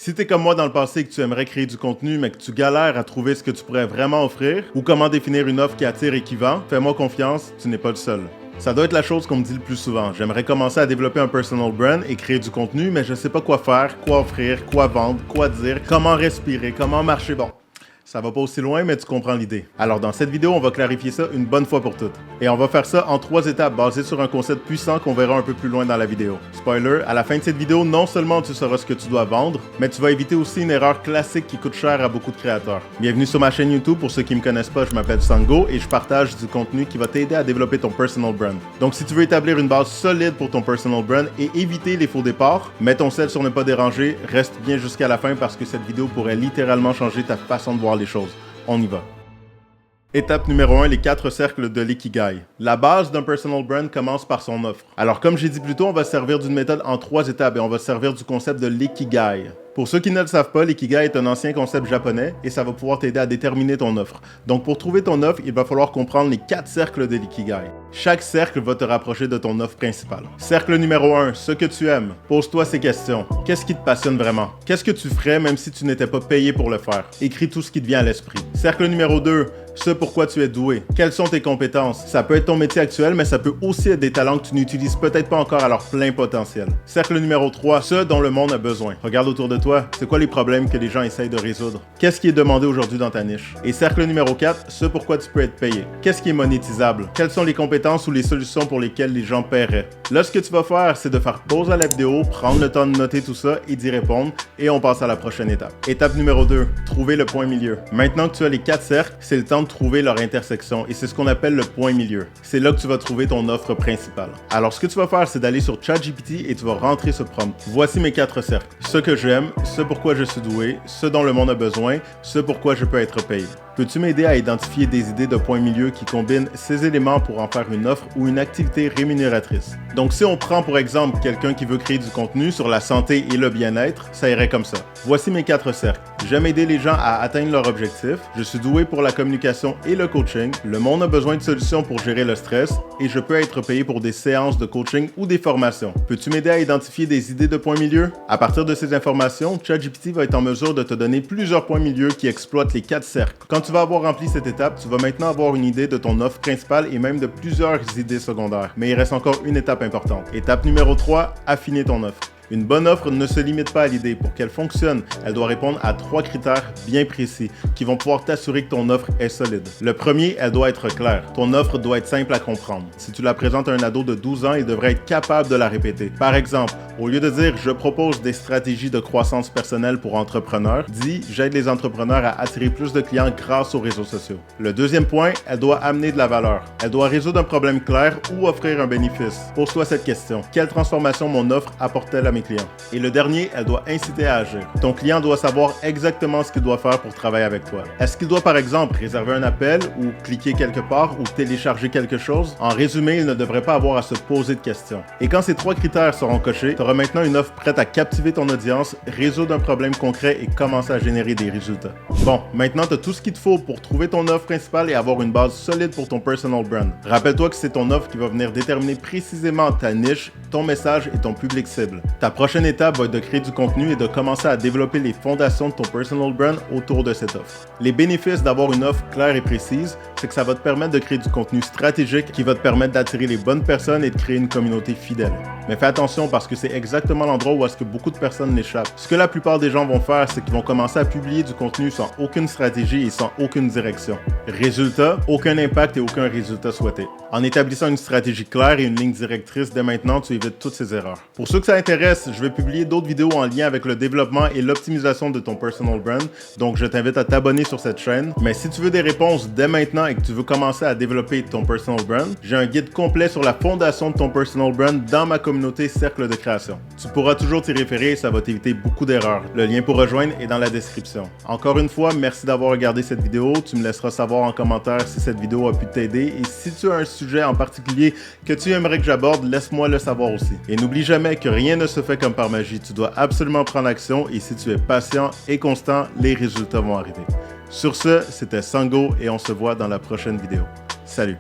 Si t'es comme moi dans le passé et que tu aimerais créer du contenu mais que tu galères à trouver ce que tu pourrais vraiment offrir ou comment définir une offre qui attire et qui vend, fais-moi confiance, tu n'es pas le seul. Ça doit être la chose qu'on me dit le plus souvent. J'aimerais commencer à développer un personal brand et créer du contenu, mais je ne sais pas quoi faire, quoi offrir, quoi vendre, quoi dire, comment respirer, comment marcher. Bon, ça va pas aussi loin, mais tu comprends l'idée. Alors dans cette vidéo, on va clarifier ça une bonne fois pour toutes. Et on va faire ça en 3 étapes basées sur un concept puissant qu'on verra un peu plus loin dans la vidéo. Spoiler, à la fin de cette vidéo, non seulement tu sauras ce que tu dois vendre, mais tu vas éviter aussi une erreur classique qui coûte cher à beaucoup de créateurs. Bienvenue sur ma chaîne YouTube. Pour ceux qui me connaissent pas, je m'appelle Sango et je partage du contenu qui va t'aider à développer ton personal brand. Donc si tu veux établir une base solide pour ton personal brand et éviter les faux départs, mets ton sel sur ne pas déranger, reste bien jusqu'à la fin parce que cette vidéo pourrait littéralement changer ta façon de voir les choses. On y va. Étape numéro 1, les 4 cercles de l'ikigai. La base d'un personal brand commence par son offre. Alors comme j'ai dit plus tôt, on va se servir d'une méthode en 3 étapes et on va se servir du concept de l'ikigai. Pour ceux qui ne le savent pas, l'ikigai est un ancien concept japonais et ça va pouvoir t'aider à déterminer ton offre. Donc pour trouver ton offre, il va falloir comprendre les 4 cercles de l'ikigai. Chaque cercle va te rapprocher de ton offre principale. Cercle numéro 1, ce que tu aimes. Pose-toi ces questions. Qu'est-ce qui te passionne vraiment? Qu'est-ce que tu ferais même si tu n'étais pas payé pour le faire? Écris tout ce qui te vient à l'esprit. Cercle numéro 2, ce pourquoi tu es doué. Quelles sont tes compétences? Ça peut être ton métier actuel, mais ça peut aussi être des talents que tu n'utilises peut-être pas encore à leur plein potentiel. Cercle numéro 3, ce dont le monde a besoin. Regarde autour de toi, c'est quoi les problèmes que les gens essayent de résoudre? Qu'est-ce qui est demandé aujourd'hui dans ta niche? Et cercle numéro 4, ce pourquoi tu peux être payé. Qu'est-ce qui est monétisable? Quelles sont les compétences ou les solutions pour lesquelles les gens paieraient? Là, ce que tu vas faire, c'est de faire pause à la vidéo, prendre le temps de noter tout ça et d'y répondre, et on passe à la prochaine étape. Étape numéro 2, trouver le point milieu. Maintenant que tu as les 4 cercles, c'est le temps de trouver leur intersection et c'est ce qu'on appelle le point milieu. C'est là que tu vas trouver ton offre principale. Alors ce que tu vas faire, c'est d'aller sur ChatGPT et tu vas rentrer ce prompt. Voici mes 4 cercles. Ce que j'aime, ce pourquoi je suis doué, ce dont le monde a besoin, ce pourquoi je peux être payé. Peux-tu m'aider à identifier des idées de point milieu qui combinent ces éléments pour en faire une offre ou une activité rémunératrice? Donc si on prend pour exemple quelqu'un qui veut créer du contenu sur la santé et le bien-être, ça irait comme ça. Voici mes 4 cercles. J'aime aider les gens à atteindre leurs objectifs, je suis doué pour la communication et le coaching, le monde a besoin de solutions pour gérer le stress et je peux être payé pour des séances de coaching ou des formations. Peux-tu m'aider à identifier des idées de points milieu? À partir de ces informations, ChatGPT va être en mesure de te donner plusieurs points milieu qui exploitent les 4 cercles. Quand tu vas avoir rempli cette étape, tu vas maintenant avoir une idée de ton offre principale et même de plusieurs idées secondaires. Mais il reste encore une étape importante. Étape numéro 3, affiner ton offre. Une bonne offre ne se limite pas à l'idée. Pour qu'elle fonctionne, elle doit répondre à 3 critères bien précis qui vont pouvoir t'assurer que ton offre est solide. Le premier, elle doit être claire. Ton offre doit être simple à comprendre. Si tu la présentes à un ado de 12 ans, il devrait être capable de la répéter. Par exemple, au lieu de dire « Je propose des stratégies de croissance personnelle pour entrepreneurs », dis « J'aide les entrepreneurs à attirer plus de clients grâce aux réseaux sociaux ». Le deuxième point, elle doit amener de la valeur. Elle doit résoudre un problème clair ou offrir un bénéfice. Pose-toi cette question. Quelle transformation mon offre apporte-t-elle à mes clients? Et le dernier, elle doit inciter à agir. Ton client doit savoir exactement ce qu'il doit faire pour travailler avec toi. Est-ce qu'il doit par exemple réserver un appel ou cliquer quelque part ou télécharger quelque chose? En résumé, il ne devrait pas avoir à se poser de questions. Et quand ces 3 critères seront cochés, tu auras maintenant une offre prête à captiver ton audience, résoudre un problème concret et commencer à générer des résultats. Bon, maintenant tu as tout ce qu'il te faut pour trouver ton offre principale et avoir une base solide pour ton personal brand. Rappelle-toi que c'est ton offre qui va venir déterminer précisément ta niche, ton message et ton public cible. Ta prochaine étape va être de créer du contenu et de commencer à développer les fondations de ton personal brand autour de cette offre. Les bénéfices d'avoir une offre claire et précise, c'est que ça va te permettre de créer du contenu stratégique qui va te permettre d'attirer les bonnes personnes et de créer une communauté fidèle. Mais fais attention parce que c'est exactement l'endroit où est-ce que beaucoup de personnes l'échappent. Ce que la plupart des gens vont faire, c'est qu'ils vont commencer à publier du contenu sans aucune stratégie et sans aucune direction. Résultat, aucun impact et aucun résultat souhaité. En établissant une stratégie claire et une ligne directrice dès maintenant, tu évites toutes ces erreurs. Pour ceux que ça intéresse, je vais publier d'autres vidéos en lien avec le développement et l'optimisation de ton personal brand, donc je t'invite à t'abonner sur cette chaîne. Mais si tu veux des réponses dès maintenant et que tu veux commencer à développer ton personal brand, j'ai un guide complet sur la fondation de ton personal brand dans ma communauté Cercle de création. Tu pourras toujours t'y référer et ça va t'éviter beaucoup d'erreurs. Le lien pour rejoindre est dans la description. Encore une fois, merci d'avoir regardé cette vidéo. Tu me laisseras savoir en commentaire si cette vidéo a pu t'aider et si tu as un sujet en particulier que tu aimerais que j'aborde, laisse-moi le savoir aussi. Et n'oublie jamais que rien ne se fait comme par magie. Tu dois absolument prendre action et si tu es patient et constant, les résultats vont arriver. Sur ce, c'était Sango et on se voit dans la prochaine vidéo. Salut!